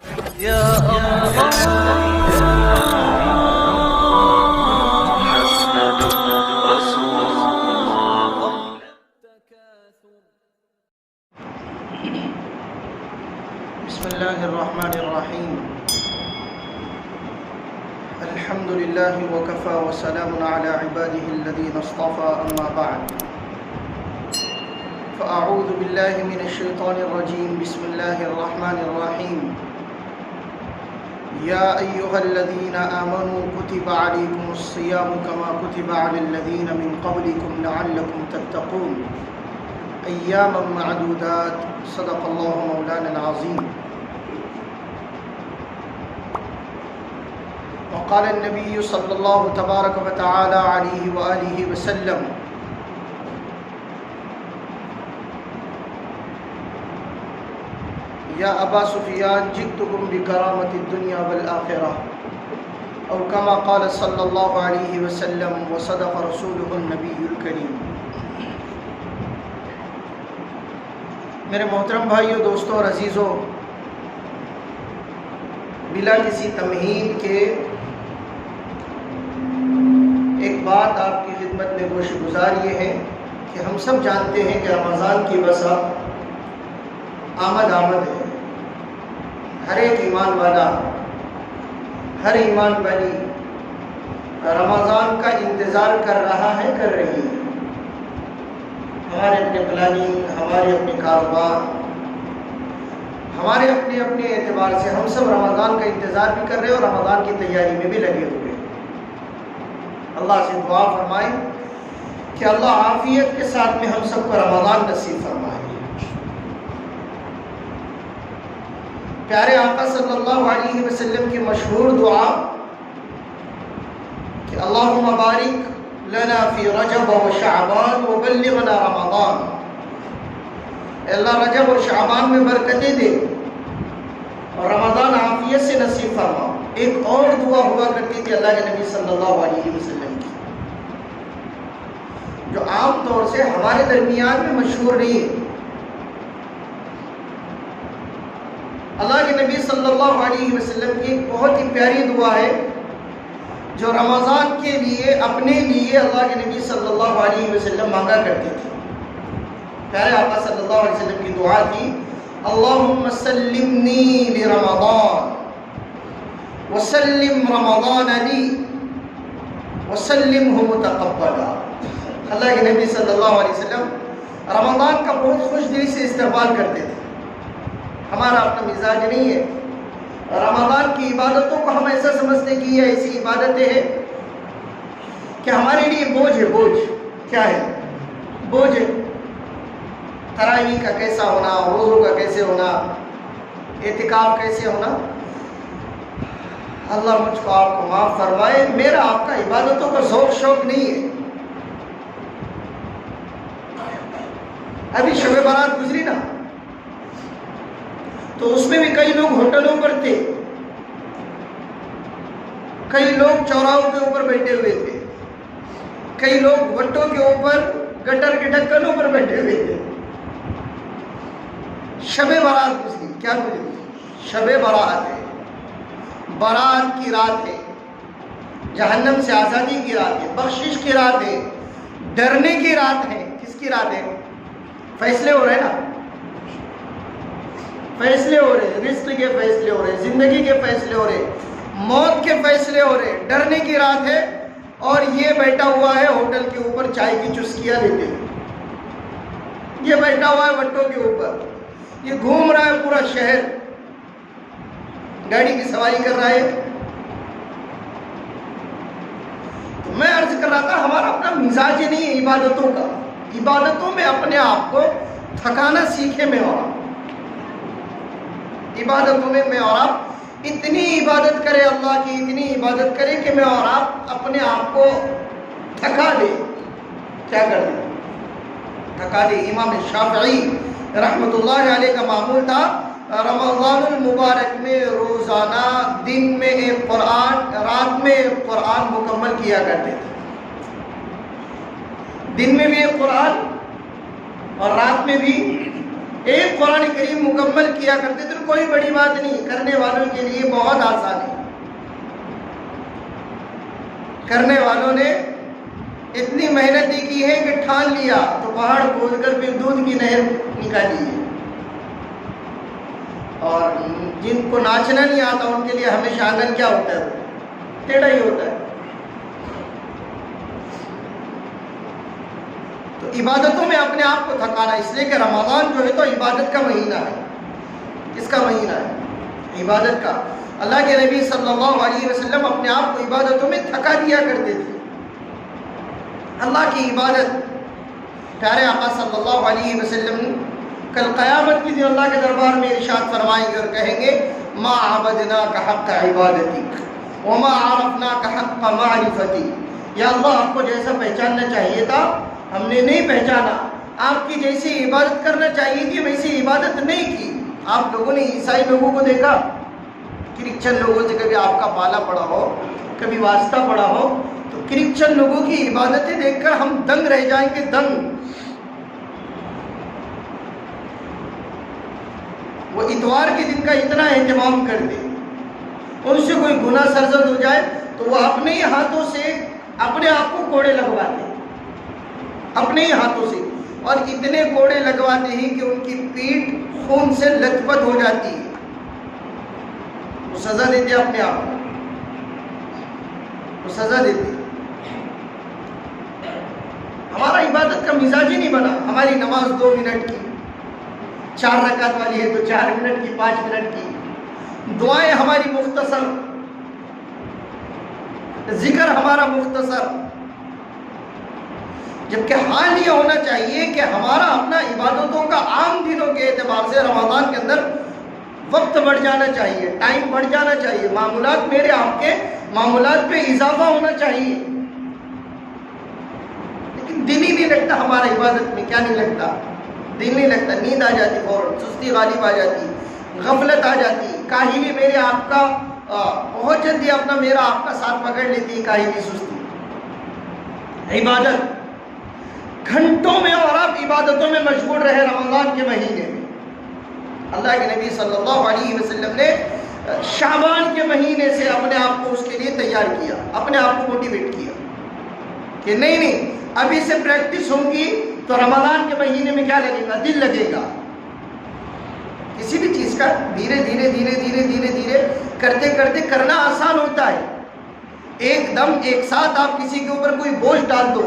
يا الله محمد رسول الله. بسم الله الرحمن الرحيم. الحمد لله وكفى وسلام على عباده الذين اصطفى، أما بعد، فأعوذ بالله من الشيطان الرجيم. بسم الله الرحمن الرحيم. يا أيها الذين آمنوا كتب عليكم الصيام كما كتب على الذين من قبلكم لعلكم تتقون أياما معدودات. صدق الله مولانا العظيم. وقال النبي صلى الله تبارك وتعالى عليه وآله وسلم: یا ابا سفیان جئتکم بکرامت الدنیا والآخرہ، او کما قال صلی اللہ علیہ وسلم، وصدق رسولہ النبی الکریم. میرے محترم بھائیوں، دوستوں اور عزیزوں، بلا کسی تمہید کے ایک بات آپ کی خدمت میں گوش گزار یہ ہے کہ ہم سب جانتے ہیں کہ رمضان کی بسا آمد ہے. ہر ایک ایمان والا، ہر ایمان والی رمضان کا انتظار کر رہا ہے، کر رہی ہے. ہمارے اپنے پلاننگ، ہمارے اپنے کاروبار، ہمارے اپنے اعتبار سے ہم سب رمضان کا انتظار بھی کر رہے ہیں اور رمضان کی تیاری میں بھی لگے ہوئے ہیں. اللہ سے دعا فرمائیں کہ اللہ عافیت کے ساتھ میں ہم سب کو رمضان نصیب فرمائے. پیارے آقا صلی اللہ علیہ وسلم کی مشہور دعا کہ اللہم بارک لنا فی رجب و شعبان وبلغنا رمضان. اے اللہ رجب اور شعبان میں برکتیں دے اور رمضان عافیت سے نصیب فرما. ایک اور دعا ہوا کرتی تھی اللہ کے نبی صلی اللہ علیہ وسلم کی، جو عام طور سے ہمارے درمیان میں مشہور نہیں ہے. اللہ کے نبی صلی اللہ علیہ وسلم کی ایک بہت ہی پیاری دعا ہے جو رمضان کے لیے اپنے لیے اللہ کے نبی صلی اللہ علیہ وسلم مانگا کرتے تھے. پیارے آقا صلی اللہ علیہ وسلم کی دعا تھی: اللہم سلمنی لرمضان وسلم رمضان لی وسلمہ متقبلا. اللہ کے نبی صلی اللہ علیہ وسلم رمضان کا بہت خوش دلی سے استقبال کرتے تھے. ہمارا اپنا مزاج نہیں ہے. رمضان کی عبادتوں کو ہم ایسا سمجھتے کہ یہ ایسی عبادتیں ہیں کہ ہمارے لیے بوجھ ہے. بوجھ کیا ہے؟ بوجھ ہے. تراویح کا کیسا ہونا، روزوں کا کیسے ہونا، اعتکاف کیسے ہونا. اللہ مجھ کو آپ کو معاف فرمائے. میرا آپ کا عبادتوں کا ذوق شوق نہیں ہے. ابھی شب برات گزری نا، تو اس میں بھی کئی لوگ ہوٹلوں پر تھے، کئی لوگ چوراہوں کے اوپر بیٹھے ہوئے تھے، کئی لوگ وٹوں کے اوپر گٹر کے ڈھکنوں پر بیٹھے ہوئے تھے. شب برات گزری. کیا گزری؟ شب برات ہے. برات کی رات ہے، جہنم سے آزادی کی رات ہے، بخشش کی رات ہے، ڈرنے کی رات ہے. کس کی رات ہے؟ فیصلے ہو رہے نا، فیصلے ہو رہے، رزق کے فیصلے ہو رہے، زندگی کے فیصلے ہو رہے، موت کے فیصلے ہو رہے. ڈرنے کی رات ہے. اور یہ بیٹھا ہوا ہے ہوٹل کے اوپر چائے کی چسکیاں لیتے ہوئے، یہ بیٹھا ہوا ہے وٹوں کے اوپر، یہ گھوم رہا ہے پورا شہر، گاڑی کی سواری کر رہا ہے. تو میں عرض کر رہا تھا ہمارا اپنا مزاج نہیں ہے عبادتوں کا. عبادتوں میں اپنے آپ کو تھکانا سیکھے. میں اور آپ عبادتوں میں اور آپ اتنی عبادت کرے، اللہ کی اتنی عبادت کرے کہ میں اور آپ اپنے آپ کو تھکا دے. کیا کر دیں؟ تھکا دے. امام شافعی رحمۃ اللہ علیہ کا معمول تھا رمضان المبارک میں روزانہ دن میں ایک قرآن، رات میں ایک قرآن مکمل کیا کرتے تھے. دن میں بھی ایک قرآن اور رات میں بھی ایک قرآن کریم مکمل کیا کرتے تھے، کوئی بڑی بات نہیں، کرنے والوں کے لیے بہت آسان ہے۔ کرنے والوں نے اتنی محنت ہی کی ہے کہ ٹھان لیا تو پہاڑ کھود کر پھر دودھ کی نہر نکالی ہے، اور جن کو ناچنا نہیں آتا ان کے لیے ہمیشہ آنگن کیا ہوتا ہے؟ ٹیڑھا ہی ہوتا ہے۔ تو عبادتوں میں اپنے آپ کو تھکانا، اس لیے کہ رمضان جو ہے تو عبادت کا مہینہ ہے۔ کس کا مہینہ ہے؟ عبادت کا۔ اللہ کے نبی صلی اللہ علیہ وسلم اپنے آپ کو عبادتوں میں تھکا دیا کرتے تھے۔ اللہ کی عبادت، پیارے آقا صلی اللہ علیہ وسلم کل قیامت کے دن اللہ کے دربار میں ارشاد فرمائیں گے اور کہیں گے ما عبدناک حق عبادتک وما عرفناک حق معرفتک۔ یا اللہ، آپ کو جیسا پہچاننا چاہیے تھا ہم نے نہیں پہچانا، آپ کی جیسی عبادت کرنا چاہیے تھی ویسی عبادت نہیں کی۔ آپ لوگوں نے عیسائی لوگوں کو دیکھا، کرسچن لوگوں سے کبھی آپ کا پالا پڑا ہو، کبھی واسطہ پڑا ہو، تو کرسچن لوگوں کی عبادتیں دیکھ کر ہم دنگ رہ جائیں گے، دنگ۔ وہ اتوار کے دن کا اتنا اہتمام کرتے، ان سے کوئی گناہ سرزد ہو جائے تو وہ اپنے ہی ہاتھوں سے اپنے آپ کو کوڑے لگواتے، اپنے ہی ہاتھوں سے، اور اتنے کوڑے لگواتے ہیں کہ ان کی پیٹھ خون سے لت پت ہو جاتی ہے۔ وہ سزا دیتے اپنے آپ کو، وہ سزا دیتے۔ ہمارا عبادت کا مزاج ہی نہیں بنا۔ ہماری نماز 2 منٹ کی، 4 رکعت والی ہے تو 4 منٹ کی، 5 منٹ کی، دعائیں ہماری مختصر، ذکر ہمارا مختصر، جبکہ حال یہ ہونا چاہیے کہ ہمارا اپنا عبادتوں کا عام دنوں کے اعتبار سے رمضان کے اندر وقت بڑھ جانا چاہیے، ٹائم بڑھ جانا چاہیے، معمولات، میرے آپ کے معمولات پہ اضافہ ہونا چاہیے، لیکن دل ہی نہیں لگتا ہمارا عبادت میں۔ کیا نہیں لگتا؟ دل نہیں لگتا، نیند آ جاتی، فوراً سستی غالب آ جاتی، غفلت آ جاتی، کاہلی میرے آپ کا بہت جلدی اپنا میرا آپ کا ساتھ پکڑ لیتی ہے، کاہلی، سستی۔ عبادت گھنٹوں میں، اور آپ عبادتوں میں مشغول رہے رمضان کے مہینے میں۔ اللہ کے نبی صلی اللہ علیہ وسلم نے شعبان کے مہینے سے اپنے آپ کو اس کے لیے تیار کیا، اپنے آپ کو موٹیویٹ کیا کہ نہیں ابھی سے پریکٹس ہوگی تو رمضان کے مہینے میں کیا لگے گا؟ دل لگے گا۔ کسی بھی چیز کا دھیرے دھیرے دھیرے دھیرے دھیرے دھیرے کرتے کرتے کرنا آسان ہوتا ہے۔ ایک دم ایک ساتھ آپ کسی کے اوپر کوئی بوجھ ڈال دو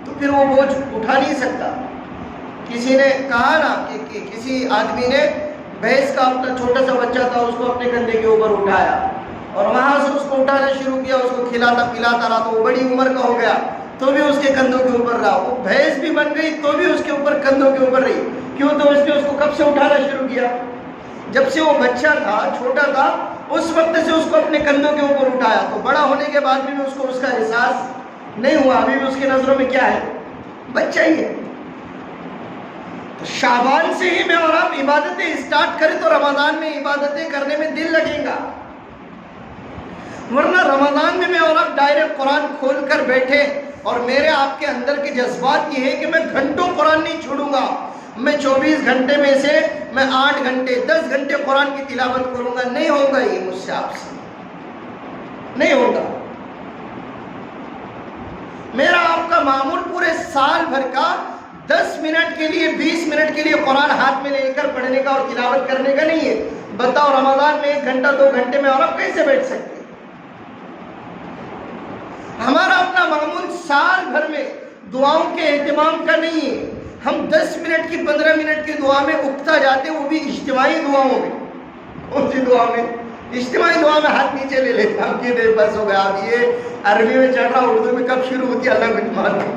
تو پھر وہ بوجھ اٹھا نہیں سکتا۔ کسی نے کہا نا کہ کسی آدمی نے بھینس کا اپنا چھوٹا سا بچہ تھا، اس کو اپنے کندھے کے اوپر اٹھایا اور وہاں سے اس کو اٹھانا شروع کیا، اس کو کھلاتا پلاتا رہا تو وہ بڑی عمر کا ہو گیا تو بھی اس کے کندھوں کے اوپر رہا، وہ بھینس بھی بن گئی تو بھی اس کے اوپر کندھوں کے اوپر رہی۔ کیوں؟ تو اس نے اس کو کب سے اٹھانا شروع کیا؟ جب سے وہ بچہ تھا، چھوٹا تھا، اس وقت سے اس کو اپنے کندھوں کے اوپر اٹھایا، تو بڑا ہونے کے بعد بھی اس کو اس کا احساس نہیں ہوا، ابھی بھی اس کی نظروں میں کیا ہے؟ بچہ ہی ہے۔ تو شعبان سے ہی میں اور آپ عبادتیں اسٹارٹ کریں تو رمضان میں عبادتیں کرنے میں دل لگے گا، ورنہ رمضان میں اور آپ ڈائریکٹ قرآن کھول کر بیٹھے اور میرے آپ کے اندر کے جذبات یہ ہے کہ میں گھنٹوں قرآن نہیں چھوڑوں گا، میں 24 گھنٹے میں سے میں 8 گھنٹے 10 گھنٹے قرآن کی تلاوت کروں گا، نہیں ہوگا یہ مجھ سے، آپ سے نہیں ہوگا۔ میرا آپ کا معمول پورے سال بھر کا 10 منٹ کے لیے 20 منٹ کے لیے قرآن ہاتھ میں لے کر پڑھنے کا اور تلاوت کرنے کا نہیں ہے۔ بتاؤ رمضان میں 1 گھنٹہ 2 گھنٹے میں اور آپ کیسے بیٹھ سکتے؟ ہمارا اپنا معمول سال بھر میں دعاؤں کے اہتمام کا نہیں ہے۔ ہم 10 منٹ کی 15 منٹ کی دعا میں اکتا جاتے، وہ بھی اجتماعی دعاؤں میں۔ کون سی دعا میں؟ اجتماعی دعا میں ہاتھ نیچے لے لیتے، ہم کی دیر بس ہو گیا، اب یہ عربی میں چڑھ رہا، اردو میں کب شروع ہوتی ہے اللہ کو معلوم۔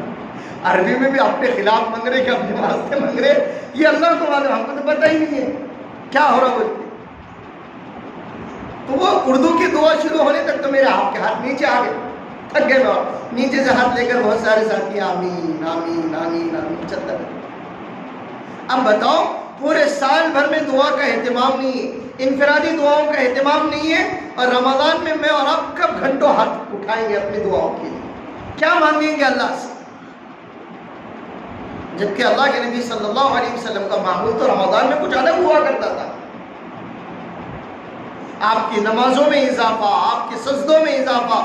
عربی میں بھی اپنے خلاف مانگ رہے کہ اپنے واسطے مانگ رہے، یہ اللہ کو معلوم، ہم کو تو پتہ ہی نہیں ہے کیا ہو رہا بولتے۔ تو وہ اردو کی دعا شروع ہونے تک تو میرے آپ کے ہاتھ نیچے آ گئے، تھک گئے، نیچے سے ہاتھ لے کر بہت سارے ساتھی آمین آمین آمین آمین چلتا ہے۔ اب بتاؤ پورے سال بھر میں دعا کا اہتمام نہیں ہے، انفرادی دعاؤں کا اہتمام نہیں ہے، اور رمضان میں اور آپ کب گھنٹوں ہاتھ اٹھائیں گے اپنی دعاؤں کے لیے؟ کیا مانگیں گے اللہ سے؟ جبکہ اللہ کے نبی صلی اللہ علیہ وسلم کا معمول تو رمضان میں کچھ الگ ہوا کرتا تھا. آپ کی نمازوں میں اضافہ، آپ کے سجدوں میں اضافہ،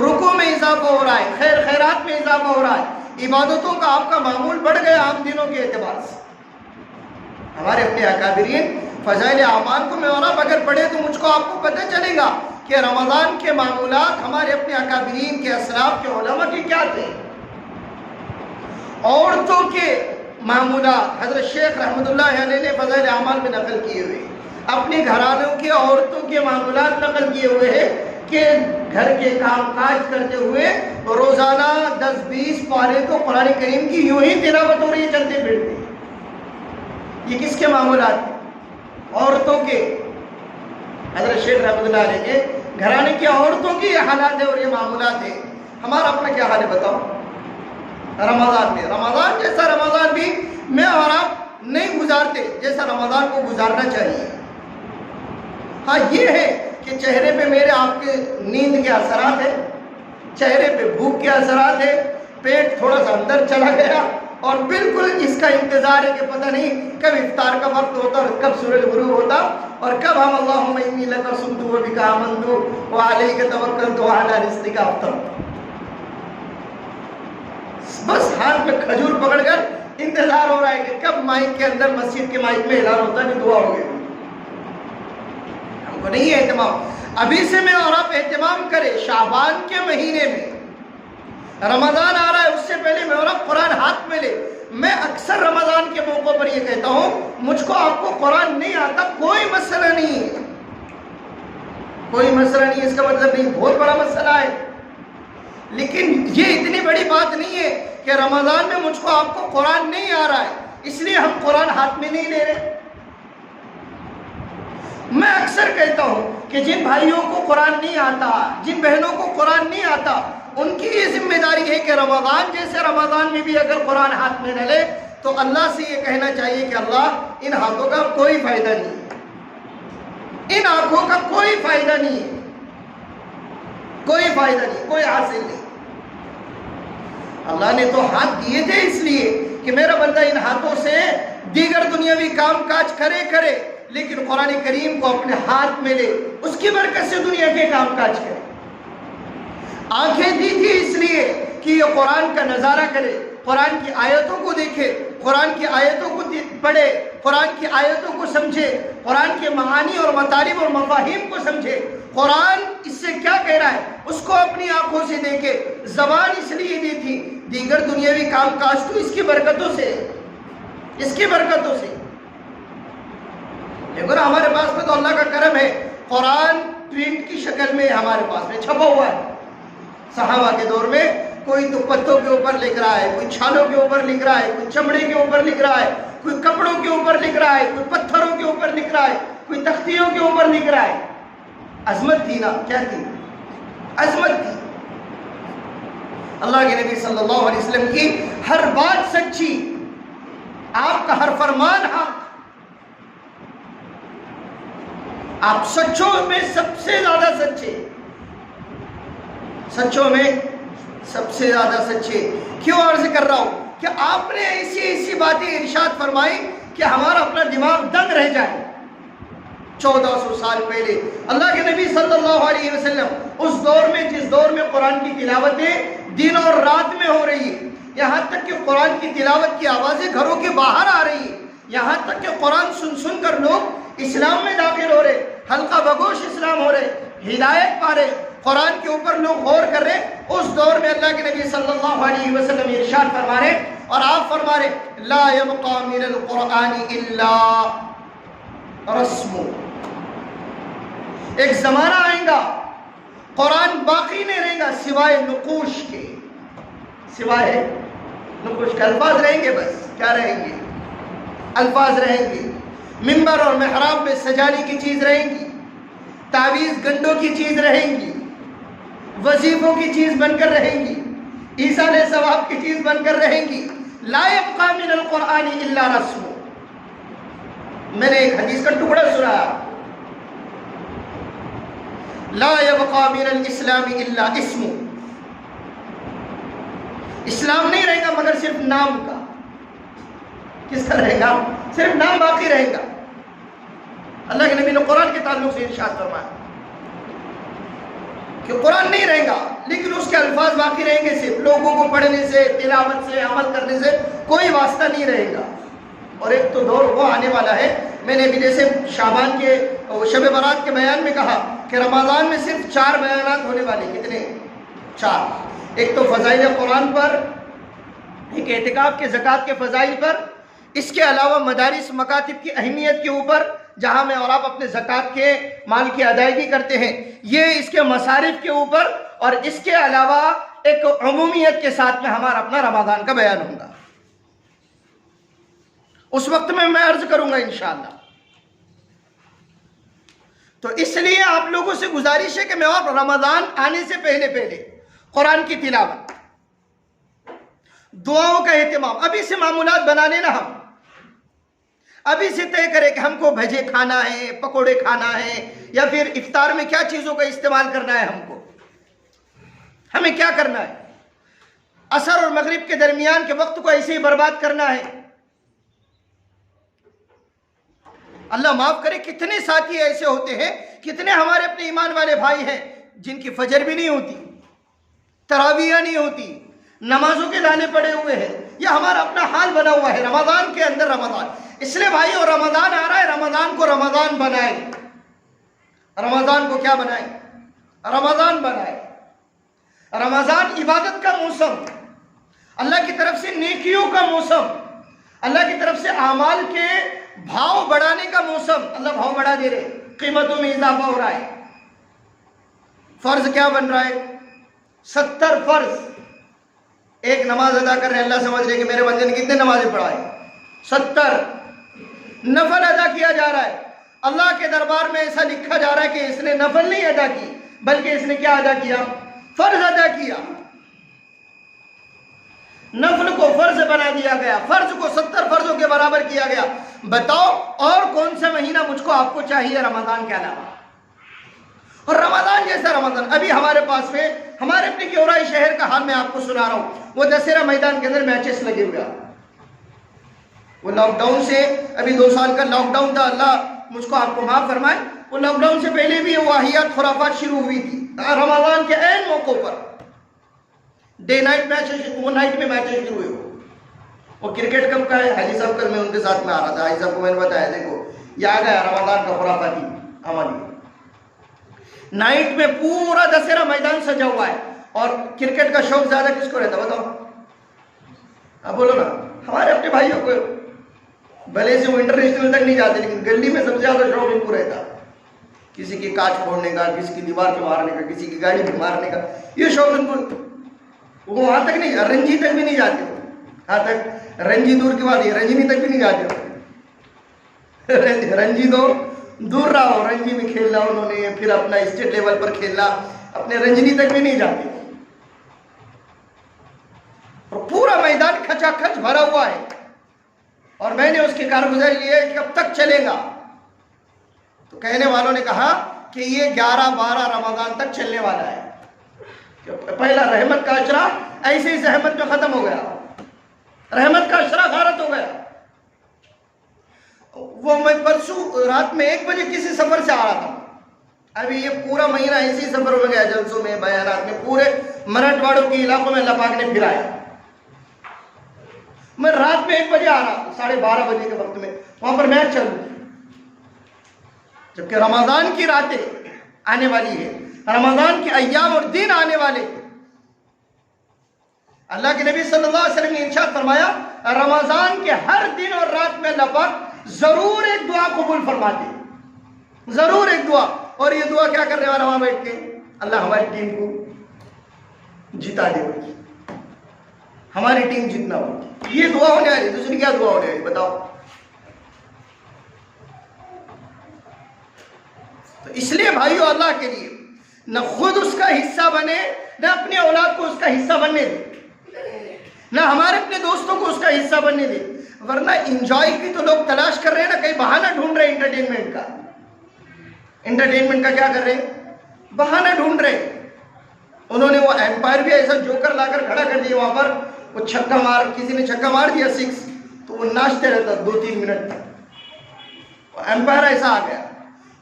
رکوع میں اضافہ ہو رہا ہے، خیر خیرات میں اضافہ ہو رہا ہے، عبادتوں کا آپ کا معمول بڑھ گیا عام دنوں کے اعتبار سے. ہمارے اپنے اکابرین فضائل اعمال کو میں اور آپ اگر پڑھے تو مجھ کو آپ کو پتہ چلے گا کہ رمضان کے معمولات ہمارے اپنے اکابرین کے اسلاف کے علماء کے کیا تھے. عورتوں کے معمولات حضرت شیخ رحمۃ اللہ علیہ نے فضائل اعمال میں نقل کیے ہوئے، اپنے گھرانوں کے عورتوں کے معمولات نقل کیے ہوئے ہیں کہ گھر کے کام کاج کرتے ہوئے روزانہ 10-20 پارے تو قرآن کریم کی یوں ہی تلاوت ہو رہی ہے چلتے پھرتے. یہ کس کے معمولات ہیں؟ عورتوں کے. حضرت شیخ رحمۃ اللہ علیہ کے گھرانے کی عورتوں کی یہ حالات ہے اور یہ معمولات ہیں. ہمارا اپنا کیا حال ہے بتاؤ؟ رمضان میں رمضان جیسا رمضان بھی میں اور آپ نہیں گزارتے جیسا رمضان کو گزارنا چاہیے. ہاں یہ ہے کہ چہرے پہ میرے آپ کے نیند کے اثرات ہیں، چہرے پہ بھوک کے اثرات ہیں، پیٹ تھوڑا سا اندر چلا گیا اور بالکل اس کا انتظار ہے کہ پتہ نہیں کب افطار کا وقت ہوتا اور کب سورج غروب ہوتا اور کب ہم اللہم انی لک صمت و بک آمنت و علیک توکلت و علی رزقک افطرت. بس ہاتھ میں کھجور پکڑ کر انتظار ہو رہا ہے کہ کب مائک کے اندر مسجد کے مائک میں اعلان ہوتا ہے کہ دعا ہو گئی. ہم کو نہیں ہے اہتمام. ابھی سے میں اور آپ اہتمام کریں. شعبان کے مہینے میں رمضان آ رہا ہے، اس سے پہلے میں اور آپ قرآن ہاتھ میں لے. میں اکثر رمضان کے موقع پر یہ کہتا ہوں مجھ کو آپ کو قرآن نہیں آتا کوئی مسئلہ نہیں ہے، کوئی مسئلہ نہیں ہے. اس کا مطلب نہیں بہت بڑا مسئلہ ہے، لیکن یہ اتنی بڑی بات نہیں ہے کہ رمضان میں مجھ کو آپ کو قرآن نہیں آ رہا ہے اس لیے ہم قرآن ہاتھ میں نہیں لے رہے. میں اکثر کہتا ہوں کہ جن بھائیوں کو قرآن نہیں آتا، جن بہنوں کو قرآن نہیں آتا، ان کی یہ ذمہ داری ہے کہ رمضان جیسے رمضان میں بھی اگر قرآن ہاتھ میں نہ لے تو اللہ سے یہ کہنا چاہیے کہ اللہ ان ہاتھوں کا کوئی فائدہ نہیں ہے، ان آنکھوں کا کوئی فائدہ نہیں ہے، کوئی فائدہ نہیں، کوئی حاصل نہیں. اللہ نے تو ہاتھ دیے تھے اس لیے کہ میرا بندہ ان ہاتھوں سے دیگر دنیاوی کام کاج کرے لیکن قرآن کریم کو اپنے ہاتھ میں لے، اس کی برکت سے دنیا کے کام کاج کرے. آنکھیں دی تھی اس لیے کہ یہ قرآن کا نظارہ کرے، قرآن کی آیتوں کو دیکھے، قرآن کی آیتوں کو پڑھے، قرآن کی آیتوں کو سمجھے، قرآن کے معانی اور مطالب اور مفاہیم کو سمجھے. قرآن اس سے کیا کہہ رہا ہے اس کو اپنی آنکھوں سے دیکھے. زبان اس لیے دی تھی، دیگر دنیاوی کام کاج تو اس کی برکتوں سے، اس کی برکتوں سے. لیکن ہمارے پاس میں تو اللہ کا کرم ہے، قرآن پرنٹ کی شکل میں ہمارے پاس میں چھپا ہوا ہے. صحابہ کے دور میں کوئی تو پتوں کے اوپر لکھ رہا ہے، کوئی چھالوں کے اوپر لکھ رہا ہے، کوئی چمڑے کے اوپر لکھ رہا ہے، کوئی کپڑوں کے اوپر لکھ رہا ہے، کوئی پتھروں کے اوپر لکھ رہا ہے، کوئی تختیوں کے اوپر لکھ رہا ہے. عظمت تھی نا، کیا تھی؟ عظمت تھی. اللہ کے نبی صلی اللہ علیہ وسلم کی ہر بات سچی، آپ کا ہر فرمان حق. آپ سچوں میں سب سے زیادہ سچے، سچوں میں سب سے زیادہ سچے. کیوں عرض کر رہا ہوں کہ آپ نے ایسی باتیں ارشاد فرمائی کہ ہمارا اپنا دماغ دنگ رہ جائے. 1400 سال پہلے اللہ کے نبی صلی اللہ علیہ وسلم اس دور میں جس دور میں قرآن کی تلاوتیں دن اور رات میں ہو رہی ہے، یہاں تک کہ قرآن کی تلاوت کی آوازیں گھروں کے باہر آ رہی ہے، یہاں تک کہ قرآن سن کر لوگ اسلام میں داخل ہو رہے، حلقہ بگوش اسلام ہو رہے، ہدایت پا رہے، قرآن کے اوپر لوگ غور کر رہے. اس دور میں اللہ کے نبی صلی اللہ علیہ وسلم ارشاد فرما رہے اور آپ فرما رہے لا يبقى من القرآن الا رسم. ایک زمانہ آئے گا قرآن باقی نہیں رہے گا سوائے نقوش کے، سوائے نقوش کے. الفاظ رہیں گے، بس کیا رہیں گے؟ الفاظ رہیں گے. منبر اور محراب میں سجانے کی چیز رہیں گی، تعویذ گنڈوں کی چیز رہیں گی، وظیفوں کی چیز بن کر رہیں گی، ایصال ثواب کی چیز بن کر رہیں گی. لا يبقى من القرآن الا رسم. میں نے ایک حدیث کا ٹکڑا سنا، لا يبقى من الاسلام الا اسم. اسلام نہیں رہے گا مگر صرف نام کا. کس کا رہے گا؟ صرف نام باقی رہے گا۔ اللہ کے نبی نے قرآن کے تعلق سے ارشاد فرمایا کہ قرآن نہیں رہے گا لیکن اس کے الفاظ باقی رہیں گے، صرف لوگوں کو پڑھنے سے، تلاوت سے، عمل کرنے سے کوئی واسطہ نہیں رہے گا۔ اور ایک تو دور وہ آنے والا ہے، میں نے بھی جیسے شعبان کے شب برات کے بیان میں کہا کہ رمضان میں صرف 4 بیانات ہونے والے، کتنے؟ 4۔ ایک تو فضائل قرآن پر، ایک اعتکاف کے زکوٰۃ کے فضائل پر، اس کے علاوہ مدارس مکاتب کی اہمیت کے اوپر جہاں میں اور آپ اپنے زکوٰۃ کے مال کی ادائیگی کرتے ہیں، یہ اس کے مصارف کے اوپر، اور اس کے علاوہ ایک عمومیت کے ساتھ میں ہمارا اپنا رمضان کا بیان ہوگا۔ اس وقت میں عرض کروں گا انشاءاللہ۔ تو اس لیے آپ لوگوں سے گزارش ہے کہ میں اور رمضان آنے سے پہلے قرآن کی تلاوت، دعاؤں کا اہتمام، ابھی سے معمولات بنا لینا، ہم ابھی سے طے کریں کہ ہم کو بھجے کھانا ہے، پکوڑے کھانا ہے، یا پھر افطار میں کیا چیزوں کا استعمال کرنا ہے، ہمیں کیا کرنا ہے۔ عصر اور مغرب کے درمیان کے وقت کو ایسے ہی برباد کرنا ہے؟ اللہ معاف کرے، کتنے ساتھی ایسے ہوتے ہیں، کتنے ہمارے اپنے ایمان والے بھائی ہیں جن کی فجر بھی نہیں ہوتی، تراویح نہیں ہوتی، نمازوں کے لانے پڑے ہوئے ہیں۔ یہ ہمارا اپنا حال بنا ہوا ہے رمضان کے اندر۔ رمضان اس لیے بھائی، اور رمضان آ رہا ہے، رمضان کو رمضان بنائے۔ رمضان کو کیا بنائے؟ رمضان بنائے۔ رمضان عبادت کا موسم، اللہ کی طرف سے نیکیوں کا موسم، اللہ کی طرف سے اعمال کے بھاؤ بڑھانے کا موسم۔ اللہ بھاؤ بڑھا دے رہے، قیمتوں میں اضافہ ہو رہا ہے۔ فرض کیا بن رہا ہے؟ 70 فرض۔ ایک نماز ادا کر رہے ہیں، اللہ سمجھ رہے کہ میرے بندے نے کتنے نمازیں پڑھائے؟ 70۔ نفل ادا کیا جا رہا ہے، اللہ کے دربار میں ایسا لکھا جا رہا ہے کہ اس نے نفل نہیں ادا کی بلکہ اس نے کیا ادا کیا؟ فرض ادا کیا۔ نفل کو فرض بنا دیا گیا، فرض کو 70 فرضوں کے برابر کیا گیا۔ بتاؤ اور کون سا مہینہ مجھ کو آپ کو چاہیے رمضان کے علاوہ؟ اور رمضان جیسا رمضان ابھی ہمارے پاس میں، ہمارے اپنے کیورائی شہر کا حال میں آپ کو سنا رہا ہوں۔ وہ دسہرہ میدان کے اندر میچز لگے ہوئے ہیں۔ وہ لاک ڈاؤن سے، ابھی 2 سال کا لاک ڈاؤن تھا، اللہ مجھ کو آپ کو معاف فرمائے، وہ لاک ڈاؤن سے پہلے بھی یہ واہیات خرافات شروع ہوئی تھی۔ رمضان کے عین موقع پر ڈے نائٹ میچز، وہ نائٹ میں میچز شروع ہوئے۔ وہ کرکٹ کب کا ہے؟ حاجی صاحب کل میں ان کے ساتھ میں آ رہا تھا، حاجی صاحب کو میں نے بتایا دیکھو یہ آ گیا رمضان کا خرافاتی عمل۔ نائٹ میں پورا دسہرہ میدان سجا ہوا ہے، اور کرکٹ کا شوق زیادہ کس کو رہتا بتاؤ؟ آپ بولو نا، ہمارے اپنے بھائیوں کو، بھلے سے وہ انٹرنیشنل تک نہیں جاتے لیکن گلی میں سب سے زیادہ شوق ان کو رہتا، کسی کی کانچ پھوڑنے کا، کسی کی دیوار پہ مارنے کا، کسی کی گاڑی پہ مارنے کا، یہ شوق ان کو۔ وہ وہاں تک نہیں، رنجی تک بھی نہیں جاتے، ہاں تک رنجی دور کی بات ہے، رنجنی تک بھی نہیں جاتے۔ رنجی تو دور رہا ہو، رنجی میں کھیلنا انہوں نے، پھر اپنا اسٹیٹ لیول پر کھیلنا، اپنے رنجنی تک بھی نہیں جاتے۔ اور پورا میدان کھچا کھچ بھرا ہوا ہے، اور میں نے اس کی کارگزاری لی ہے کہ اب تک چلے گا۔ تو کہنے والوں نے کہا کہ یہ 11-12 رمضان تک چلنے والا ہے۔ پہلا رحمت کا اشرا ایسے ہی زحمت میں ختم ہو گیا، رحمت کا اشرا غارت ہو گیا۔ وہ میں پرسوں رات میں 1 بجے کسی سفر سے آ رہا تھا، ابھی یہ پورا مہینہ اسی سفر میں گیا، جلسوں میں، بیانات میں، پورے مراٹھواڑوں کے علاقوں میں اللہ پاک نے پھرایا۔ میں رات میں 1 بجے آ رہا، 12:30 بجے کے وقت میں وہاں پر میچ چل رہی، جبکہ رمضان کی راتیں آنے والی ہے، رمضان کے ایام اور دن آنے والے۔ اللہ کے نبی صلی اللہ علیہ وسلم نے ارشاد فرمایا رمضان کے ہر دن اور رات میں اللہ پاک ضرور ایک دعا قبول فرماتے، ضرور ایک دعا۔ اور یہ دعا کیا کر رہے والا وہاں بیٹھ کے؟ اللہ ہماری ٹیم کو جتا دے، ہماری ٹیم جتنا ہو، یہ دعا ہونے والی، دوسری کیا دعا ہونے والی بتاؤ؟ تو اس لیے بھائیو، اللہ کے لیے نہ خود اس کا حصہ بنے، نہ اپنی اولاد کو اس کا حصہ بننے دے، نہ ہمارے اپنے دوستوں کو اس کا حصہ بننے دے، ورنہ انجوائے کی تو لوگ تلاش کر رہے ہیں نا، کہیں بہانہ ڈھونڈ رہے ہیں انٹرٹینمنٹ کا۔ انٹرٹینمنٹ کا کیا کر رہے ہیں؟ بہانہ ڈھونڈ رہے ہیں۔ انہوں نے وہ ایمپائر بھی ایسا جوکر لا کر کھڑا کر دیا وہاں پر، وہ چھکا مار، کسی نے چھکا مار دیا 6، تو وہ ناچتے رہتا 2-3 منٹ تک. امپائر ایسا آ گیا,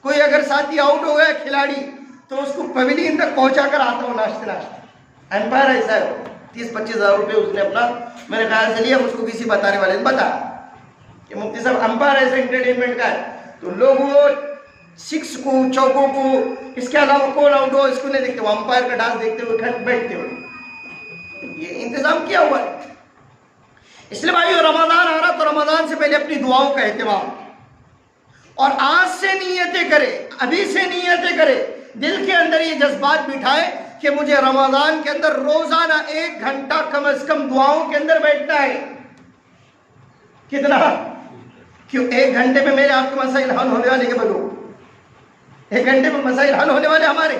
کوئی اگر ساتھی آؤٹ ہو گیا کھلاڑی تو اس کو پویلین تک پہنچا کر آتا ہوں ناچتے ناچتے. امپائر ایسا ہے, 30-25 ہزار روپے اس نے اپنا میرے خیال سے لیا, اس کو کسی بتانے والے نے بتایا کہ مفتی صاحب امپائر ایسا انٹرٹینمنٹ کا ہے. تو لوگ وہ 6 کو, چوکوں کو, اس کے علاوہ کون آؤٹ ہو اس کو نہیں دیکھتے, وہ امپائر کا ڈانس دیکھتے ہوئے گھر بیٹھتے ہوئے. یہ انتظام کیا ہوا ہے. اس لیے بھائیو رمضان آ رہا تو رمضان سے پہلے اپنی دعاؤں کا اہتمام, اور آج سے نیتیں کرے, ابھی سے نیتیں کرے, دل کے اندر یہ جذبات بٹھائے کہ مجھے رمضان کے اندر روزانہ 1 گھنٹہ کم از کم دعاؤں کے اندر بیٹھنا ہے. کتنا؟ کیوں 1 گھنٹے میں میرے آپ کے مسائل حل ہونے والے کے بگو, 1 گھنٹے میں مسائل حل ہونے والے ہمارے.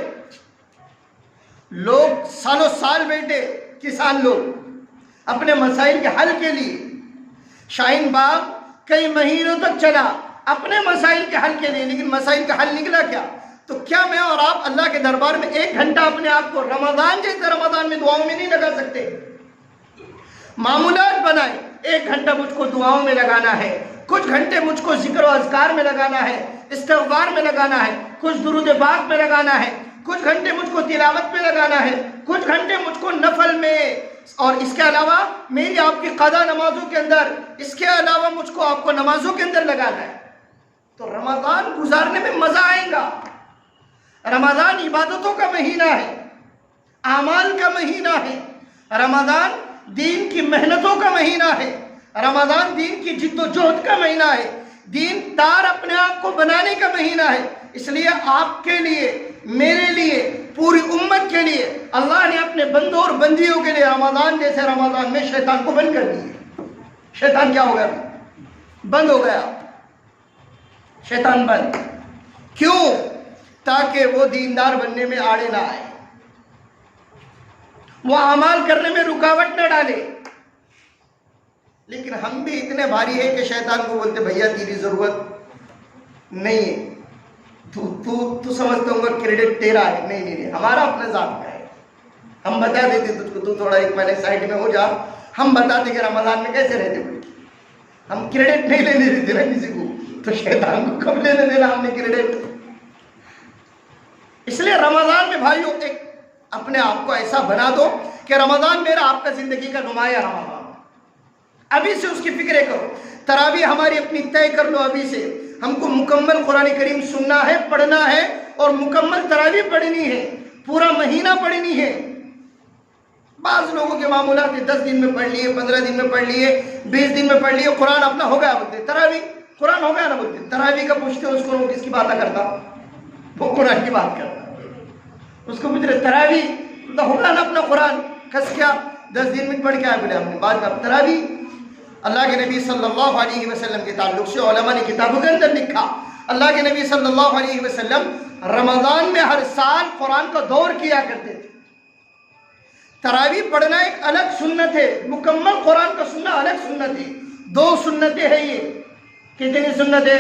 لوگ سالوں سال بیٹھے, کسان لوگ اپنے مسائل کے حل کے لیے. شاہین باغ کئی مہینوں تک چلا اپنے مسائل کے حل کے لیے, لیکن مسائل کا حل نکلا کیا؟ تو کیا میں اور آپ اللہ کے دربار میں 1 گھنٹہ اپنے آپ کو رمضان جیسے رمضان میں دعاؤں میں نہیں لگا سکتے؟ معمولات بنائیں, 1 گھنٹہ مجھ کو دعاؤں میں لگانا ہے, کچھ گھنٹے مجھ کو ذکر و اذکار میں لگانا ہے, استغفار میں لگانا ہے, کچھ درود پاک میں لگانا ہے, کچھ گھنٹے مجھ کو تلاوت میں لگانا ہے, کچھ گھنٹے مجھ کو نفل میں, اور اس کے علاوہ میری آپ کی قضا نمازوں کے اندر, اس کے علاوہ مجھ کو آپ کو نمازوں کے اندر لگانا ہے. تو رمضان گزارنے میں مزہ آئے گا. رمضان عبادتوں کا مہینہ ہے, اعمال کا مہینہ ہے. رمضان دین کی محنتوں کا مہینہ ہے. رمضان دین کی جد و جہد کا مہینہ ہے. دین دار اپنے آپ کو بنانے کا مہینہ ہے. اس لیے آپ کے لیے, میرے لیے, پوری امت کے لیے اللہ نے اپنے بندوں اور بندیوں کے لیے رمضان جیسے رمضان میں شیطان کو بند کر دیا. شیطان کیا ہو گیا؟ بند ہو گیا. شیطان بند. کیوں؟ تاکہ وہ دیندار بننے میں آڑے نہ آئے, وہ اعمال کرنے میں رکاوٹ نہ ڈالے. لیکن ہم بھی اتنے بھاری ہیں کہ شیطان کو بولتے بھیا تیری ضرورت نہیں ہے, تو سمجھتا ہوں گا کریڈٹ تیرا ہے. نہیں, ہمارا اپنا ذات کا ہے. ہم بتا دیتے تجھ کو, تو تھوڑا 1 مہینے سائڈ میں ہو جا. ہم بتاتے کہ رمضان میں کیسے رہتے ہوئے, ہم کریڈٹ نہیں لینے دیتے نا کسی کو. تو شیطان کو کب لینے دینا ہم نے کریڈٹ. اس لیے رمضان میں بھائیو ایک اپنے آپ کو ایسا بنا دو کہ رمضان میرا آپ کا زندگی کا نمایاں رمضان. ابھی سے اس کی فکریں کرو. تراویح ہماری اپنی طے کر لو ابھی سے. ہم کو مکمل قرآن کریم سننا ہے, پڑھنا ہے, اور مکمل تراویح پڑھنی ہے, پورا مہینہ پڑھنی ہے. بعض لوگوں کے معمولات 10 دن میں پڑھ لیے, 15 دن میں پڑھ لیے, 20 دن میں پڑھ لیے, قرآن اپنا ہو گیا بولتے. تراویح قرآن ہو گیا نا بولتے. تراویح کا پوچھتے اس کو, کس کی بات کرتا؟ وہ قرآن کی بات کرتا. اس کو پوچھ رہے تراویح ہوگا نا اپنا قرآن, کس کیا 10 دن میں پڑھ کے آئے بولے ہم نے. بعد میں تراویح اللہ کے نبی صلی اللہ علیہ وسلم کے تعلق سے علماء نے کتابوں کے اندر لکھا. اللہ کے نبی صلی اللہ علیہ وسلم رمضان میں ہر سال قرآن کا دور کیا کرتے تھے. تراویح پڑھنا ایک الگ سنت ہے, مکمل قرآن کا سننا الگ سنت ہے. 2 سنتیں ہیں یہ. کتنی سنتیں؟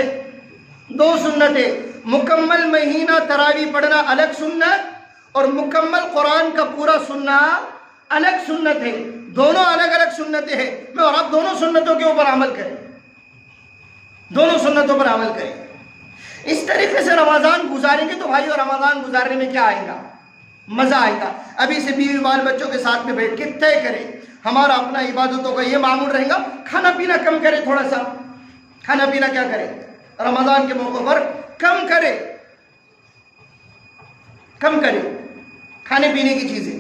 2 سنتیں. مکمل مہینہ تراویح پڑھنا الگ سنت, اور مکمل قرآن کا پورا سننا الگ سنت ہے. دونوں الگ الگ سنتیں ہیں. میں اور آپ دونوں سنتوں کے اوپر عمل کریں, دونوں سنتوں پر عمل کریں. اس طریقے سے رمضان گزاریں گے تو بھائیو رمضان گزارنے میں کیا آئے گا؟ مزہ آئے گا. ابھی سے بیوی بال بچوں کے ساتھ میں بیٹھ کے طے کریں. ہمارا اپنا عبادتوں کا یہ معمول رہے گا. کھانا پینا کم کرے, تھوڑا سا کھانا پینا کیا کرے رمضان کے موقع پر, کم کرے, کم کرے کھانے پینے کی چیزیں.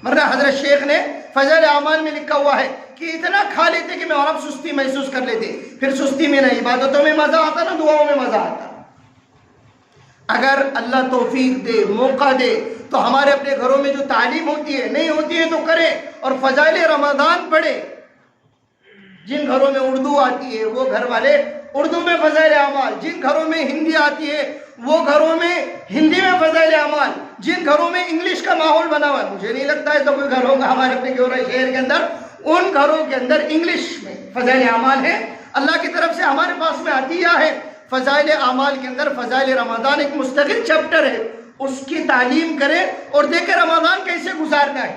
ورنہ حضرت شیخ نے فضائل اعمال میں لکھا ہوا ہے کہ اتنا کھا لیتے کہ میں اور اب سستی محسوس کر لیتے. پھر سستی میں نہ عبادتوں میں مزہ آتا, نہ دعاؤں میں مزہ آتا. اگر اللہ توفیق دے, موقع دے, تو ہمارے اپنے گھروں میں جو تعلیم ہوتی ہے, نہیں ہوتی ہے تو کرے, اور فضائل رمضان پڑھے. جن گھروں میں اردو آتی ہے وہ گھر والے اردو میں فضائل اعمال, جن گھروں میں ہندی آتی ہے وہ گھروں میں ہندی میں فضائل اعمال, جن گھروں میں انگلش کا ماحول بنا ہوا ہے, مجھے نہیں لگتا ہے تو کوئی گھر ہوگا ہمارے اپنے شہر کے اندر, ان گھروں کے اندر انگلش میں فضائل اعمال ہے. اللہ کی طرف سے ہمارے پاس میں عطیہ ہے. فضائل اعمال کے اندر فضائل رمضان ایک مستقل چیپٹر ہے, اس کی تعلیم کرے اور دیکھے رمضان کیسے گزارنا ہے,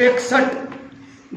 61।